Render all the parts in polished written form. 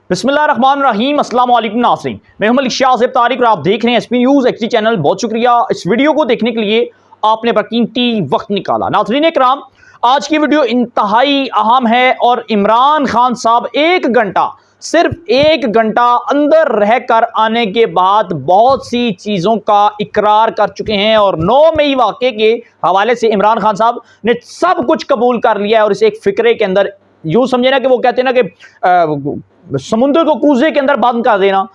बिस्मिल्लाहिर्रहमानिर्रहीम अस्सलाम वालेकुम नाज़रीन, मैं हूं मलिक शाह तारिक और आप देख रहे हैं एसपी न्यूज़ एक्सटी चैनल। बहुत शुक्रिया इस वीडियो को देखने के लिए, आपने कीमती वक्त निकाला। नाज़रीन इकराम, आज की वीडियो इंतहाई अहम है और इमरान खान साहब सिर्फ एक घंटा अंदर रहकर आने के बाद बहुत सी चीज़ों का इकरार कर चुके हैं और 9 मई वाक़े के हवाले से इमरान खान साहब ने सब कुछ कबूल कर लिया है। और इसे एक फिक्रे के अंदर यूँ समझे ना कि वो कहते हैं ना कि समुद्र को कूजे के अंदर बंद कर देना।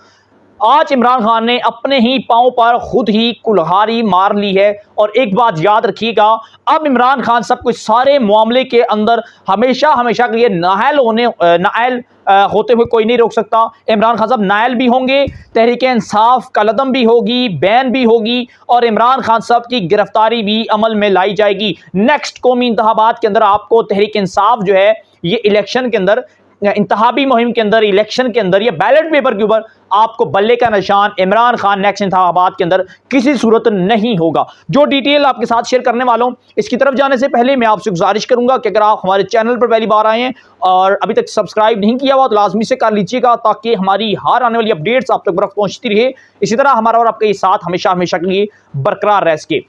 आज इमरान खान ने अपने ही पांव पर खुद ही कुल्हाड़ी मार ली है। और एक बात याद रखिएगा, अब इमरान खान सब कुछ सारे मामले के अंदर हमेशा के लिए नायल होते हुए कोई नहीं रोक सकता। इमरान खान साहब नायल भी होंगे, तहरीक इंसाफ कलदम भी होगी, बैन भी होगी और इमरान खान साहब की गिरफ्तारी भी अमल में लाई जाएगी। नेक्स्ट कौमी इंतखाबात के अंदर आपको तहरीक इंसाफ जो है ये इलेक्शन के अंदर, इंतखाबी मुहिम के अंदर, इलेक्शन के अंदर या बैलेट पेपर के ऊपर आपको बल्ले का निशान इमरान खान नेक्स्ट इंतखाबात के अंदर किसी सूरत नहीं होगा। जो डिटेल आपके साथ शेयर करने वाला हूं, इसकी तरफ जाने से पहले मैं आपसे गुजारिश करूंगा कि अगर आप हमारे चैनल पर पहली बार आए हैं और अभी तक सब्सक्राइब नहीं किया हुआ तो लाजमी से कर लीजिएगा, ताकि हमारी हर आने वाली अपडेट्स आप तक बर्फ पहुंचती रहे। इसी तरह हमारा और आपका ये साथ हमेशा के लिए बरकरार रह सके।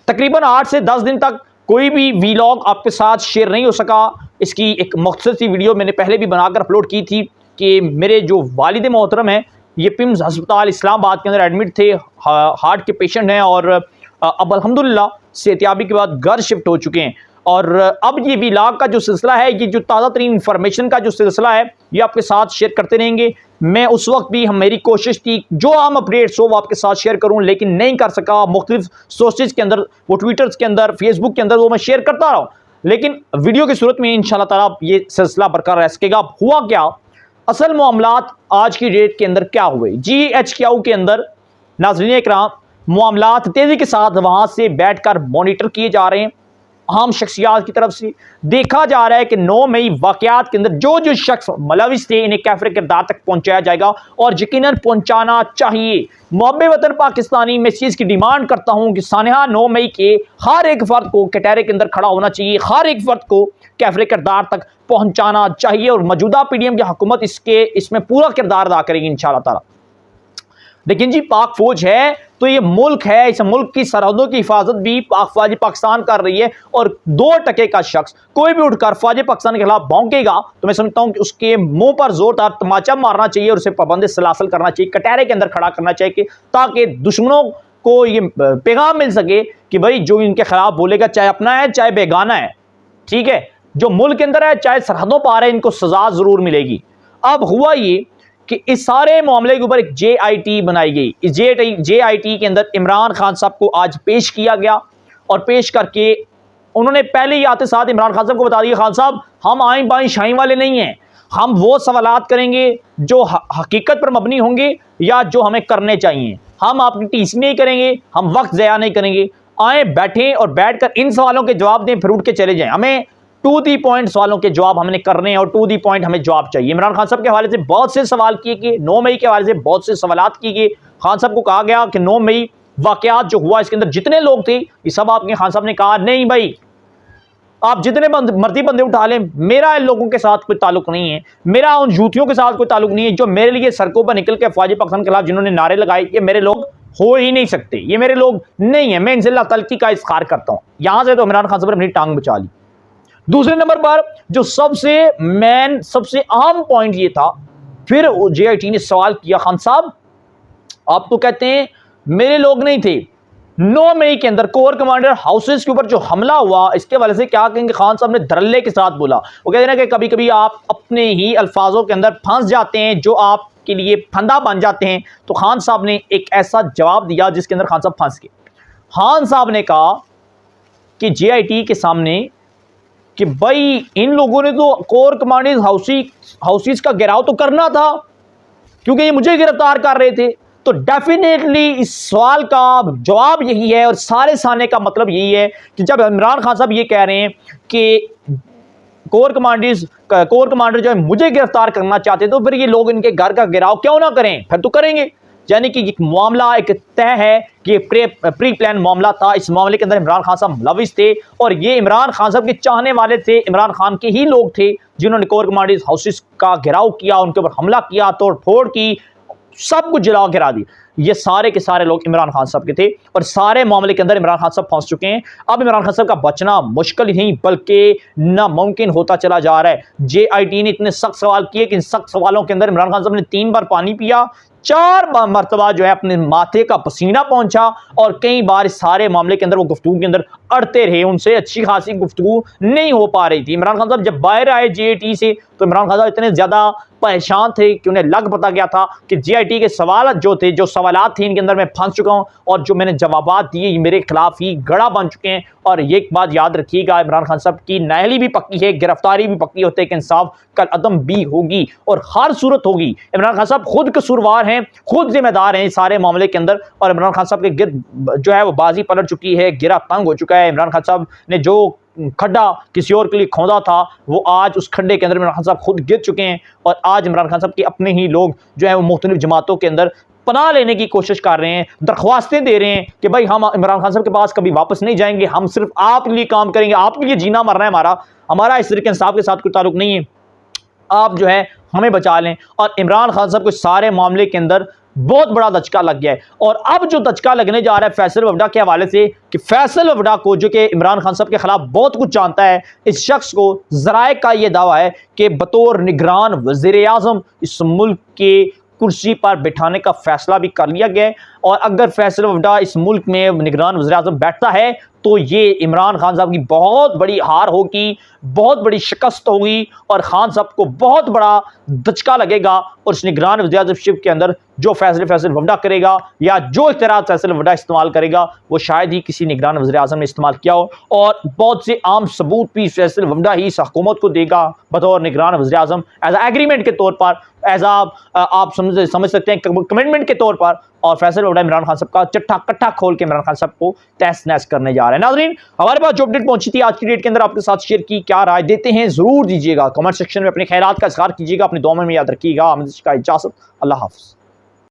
तकरीबन 8 से 10 दिन तक कोई भी वीलॉग आपके साथ शेयर नहीं हो सका। इसकी एक मुख्तसर सी वीडियो मैंने पहले भी बनाकर अपलोड की थी कि मेरे जो वालिद मोहतरम हैं ये पिम्स अस्पताल इस्लामाबाद के अंदर एडमिट थे, हार्ट के पेशेंट हैं और अब अल्हम्दुलिल्लाह सेहतियाबी के बाद घर शिफ्ट हो चुके हैं। और अब ये वीलॉग का जो सिलसिला है, ये जो ताज़ा तरीन इंफॉर्मेशन का जो सिलसिला है, ये आपके साथ शेयर करते रहेंगे। मैं उस वक्त भी मेरी कोशिश थी जो आम अपडेट्स हो वो आपके साथ शेयर करूं, लेकिन नहीं कर सका। मुख्तलिफ सोर्सेज के अंदर, वो ट्विटर्स के अंदर, फेसबुक के अंदर वो मैं शेयर करता रहा, लेकिन वीडियो की सूरत में इंशाल्लाह ताला ये सिलसिला बरकरार रह सकेगा। हुआ क्या, असल मामलात आज की डेट के अंदर क्या हुए GHQ के अंदर, नाज़रीन इकराम, मामलात तेज़ी के साथ वहाँ से बैठ कर मॉनिटर किए जा रहे हैं। अहम शख्सियात की तरफ से देखा जा रहा है कि 9 मई वाक़यात के अंदर जो शख्स मुलविस थे इन्हें कैफ़रे किरदार तक पहुंचाया जाएगा और यकीनन पहुंचाना चाहिए। मुहब्बे वतन पाकिस्तानी, मैं इस चीज़ की डिमांड करता हूं कि सानहा 9 मई के हर एक फ़र्द को कटहरे के अंदर खड़ा होना चाहिए, हर एक फ़र्द को कैफ़रे किरदार तक पहुंचाना चाहिए और मौजूदा PDM की हुकूमत इसमें पूरा किरदार अदा करेगी इंशाअल्लाह ताला। लेकिन जी पाक फौज है तो ये मुल्क है, इस मुल्क की सरहदों की हिफाजत भी फौज पाकिस्तान कर रही है। और 2 टके का शख्स कोई भी उठकर फौज पाकिस्तान के खिलाफ भौंकेगा तो मैं समझता हूं कि उसके मुंह पर जोरदार तमाचा मारना चाहिए और उसे पाबंदी सलासल करना चाहिए, कटहरे के अंदर खड़ा करना चाहिए, ताकि दुश्मनों को ये पैगाम मिल सके कि भाई जो इनके खिलाफ बोलेगा, चाहे अपना है चाहे बेगाना है, ठीक है, जो मुल्क के अंदर है चाहे सरहदों पर है, इनको सजा जरूर मिलेगी। अब हुआ ये कि इस सारे मामले के ऊपर एक JIT बनाई गई। इस JIT के अंदर इमरान खान साहब को आज पेश किया गया और पेश करके उन्होंने पहले ही आते साथ इमरान खान साहब को बता दिया, खान साहब हम आइन बाइन शाइन वाले नहीं हैं, हम वो सवालात करेंगे जो हकीकत पर मबनी होंगे या जो हमें करने चाहिए, हम आपकी टीसी नहीं करेंगे, हम वक्त ज़या नहीं करेंगे। आए बैठें और बैठकर इन सवालों के जवाब दें, फिर उठ के चले जाएं। हमें टू दी पॉइंट सवालों के जवाब हमने करने हैं और टू दी पॉइंट हमें जवाब चाहिए। इमरान खान साहब के हवाले से बहुत से सवाल किए गए, 9 मई के हवाले से बहुत से सवालात किए गए। खान साहब को कहा गया कि 9 मई वाकयात जो हुआ इसके अंदर जितने लोग थे ये सब आपके, खान साहब ने कहा नहीं भाई आप जितने मर्जी बंदे उठा लें, मेरा इन लोगों के साथ कोई ताल्लुक नहीं है, मेरा उन जूतियों के साथ कोई ताल्लुक नहीं है जो मेरे लिए सड़कों पर निकल के फौज पाकिस्तान के खिलाफ जिन्होंने नारे लगाए, ये मेरे लोग हो ही नहीं सकते, ये मेरे लोग नहीं है। मैं इनसे अल्लाह तलकी का इज़हार करता हूँ। यहां से तो इमरान खान साहब ने अपनी टांग बचा ली। दूसरे नंबर पर जो सबसे अहम पॉइंट ये था, फिर JIT ने सवाल किया, खान साहब आप तो कहते हैं मेरे लोग नहीं थे, 9 मई के अंदर कोर कमांडर हाउसेस के ऊपर जो हमला हुआ इसके हवाले से क्या कहेंगे? खान साहब ने धड़ल्ले के साथ बोला, वो कहते हैं ना कि कभी कभी आप अपने ही अल्फाजों के अंदर फंस जाते हैं जो आपके लिए फंदा बन जाते हैं। तो खान साहब ने एक ऐसा जवाब दिया जिसके अंदर खान साहब फंस गए। खान साहब ने कहा कि JIT के सामने कि भाई इन लोगों ने तो कोर कमांडर हाउसेस का घेराव तो करना था क्योंकि ये मुझे गिरफ्तार कर रहे थे। तो डेफिनेटली इस सवाल का जवाब यही है और सारे साने का मतलब यही है कि जब इमरान खान साहब ये कह रहे हैं कि कोर कमांडर जो है मुझे गिरफ्तार करना चाहते तो फिर ये लोग इनके घर का घेराव क्यों ना करें, फिर तो करेंगे। यानी कि एक मामला एक तय है कि प्री प्लान मामला था। इस मामले के अंदर इमरान खान साहब मुलविस थे और ये इमरान खान साहब के चाहने वाले थे, इमरान खान के ही लोग थे जिन्होंने कोर कमांडर्स हाउसेस का घेराव किया, उनके ऊपर हमला किया, तोड़ फोड़ की, सब कुछ जला गिरा दी। ये सारे के सारे लोग इमरान खान साहब के थे और सारे मामले के अंदर इमरान खान साहब फंस चुके हैं। अब इमरान खान साहब का बचना मुश्किल ही नहीं बल्कि नामुमकिन होता चला जा रहा है। JIT ने इतने सख्त सवाल किए कि इन सख्त सवालों के अंदर इमरान खान साहब ने 3 बार पानी पिया, 4 मरतबा जो है अपने माथे का पसीना पहुंचा और कई बार इस सारे मामले के अंदर वो गुफ्तगू के अंदर अड़ते रहे, उनसे अच्छी खासी गुफ्तगू नहीं हो पा रही थी। इमरान खान साहब जब बाहर आए JIT से तो इमरान खान साहब इतने ज़्यादा परेशान थे कि उन्हें लग पता गया था कि JIT के सवाल जो थे, जो सवालात थे, इनके अंदर मैं फंस चुका हूं और जो मैंने जवाबात दिए ये मेरे खिलाफ ही गड़ा बन चुके हैं। और ये एक बात याद रखिएगा, इमरान खान साहब की नाअहली भी पक्की है, गिरफ्तारी भी पक्की होती है कि इंसाफ कल अदम भी होगी और हर सूरत होगी। इमरान खान साहब खुद कसूरवार हैं, खुद जिम्मेदार हैं इस सारे मामले के अंदर और इमरान खान साहब के गिर जो है वो बाजी पलट चुकी है, गिरा तंग हो चुका है। इमरान खान साहब ने जो खड्डा किसी और के लिए खोदा था वो आज उस खड्डे के अंदर इमरान खान साहब खुद गिर चुके हैं और आज इमरान खान साहब के अपने ही लोग जो है वो मुख्तलिफ जमातों के अंदर पनाह लेने की कोशिश कर रहे हैं, दरख्वास्तें दे रहे हैं कि भाई हम इमरान खान साहब के पास कभी वापस नहीं जाएंगे, हम सिर्फ आपके लिए काम करेंगे, आपके लिए जीना मरना है हमारा इस तरीके इंसाफ के साथ कोई ताल्लुक नहीं है, आप जो है हमें बचा लें। और इमरान खान साहब को सारे मामले के अंदर बहुत बड़ा दचका लग गया है और अब जो दचका लगने जा रहा है फैसल वफडा के हवाले से कि फैसल वफडा को, जो कि इमरान खान साहब के खिलाफ बहुत कुछ जानता है, इस शख्स को ज़राए का ये दावा है कि बतौर निगरान वज़ीर-ए-आज़म इस मुल्क के कुर्सी पर बिठाने का फैसला भी कर लिया गया है और अगर फैसल वफडा इस मुल्क में निगरान वज़ीर-ए-आज़म बैठता है तो ये इमरान खान साहब की बहुत बड़ी हार होगी, बहुत बड़ी शिकस्त होगी और खान साहब को बहुत बड़ा दचका लगेगा और इस निगरान वज़ीर-ए-आज़म के अंदर जो फैसल वफडा करेगा या जो इख्तियार फैसल वफडा इस्तेमाल करेगा वो शायद ही किसी निगरान वज़ीर-ए-आज़म ने इस्तेमाल किया हो और बहुत से आम सबूत भी फैसल वफडा ही इस हुकूमत को देगा बतौर निगरान वज़ीर-ए-आज़म एज एग्रीमेंट के तौर पर, एज आप समझ सकते हैं कमिटमेंट के तौर पर। और फैसल वफडा इमरान खान साहब का चट्टा कट्टा खोल के इमरान खान साहब को तहस नहस करने जा रहे हैं। नाज़रीन, हमारे पास जो अपडेट पहुंची थी आज की डेट के अंदर आपके साथ शेयर की, क्या राय देते हैं जरूर दीजिएगा, कमेंट सेक्शन में अपने ख्यालात का इज़हार कीजिएगा, अपनी दुआ में याद रखिएगा। इजाज़त, अल्लाह हाफ़िज़।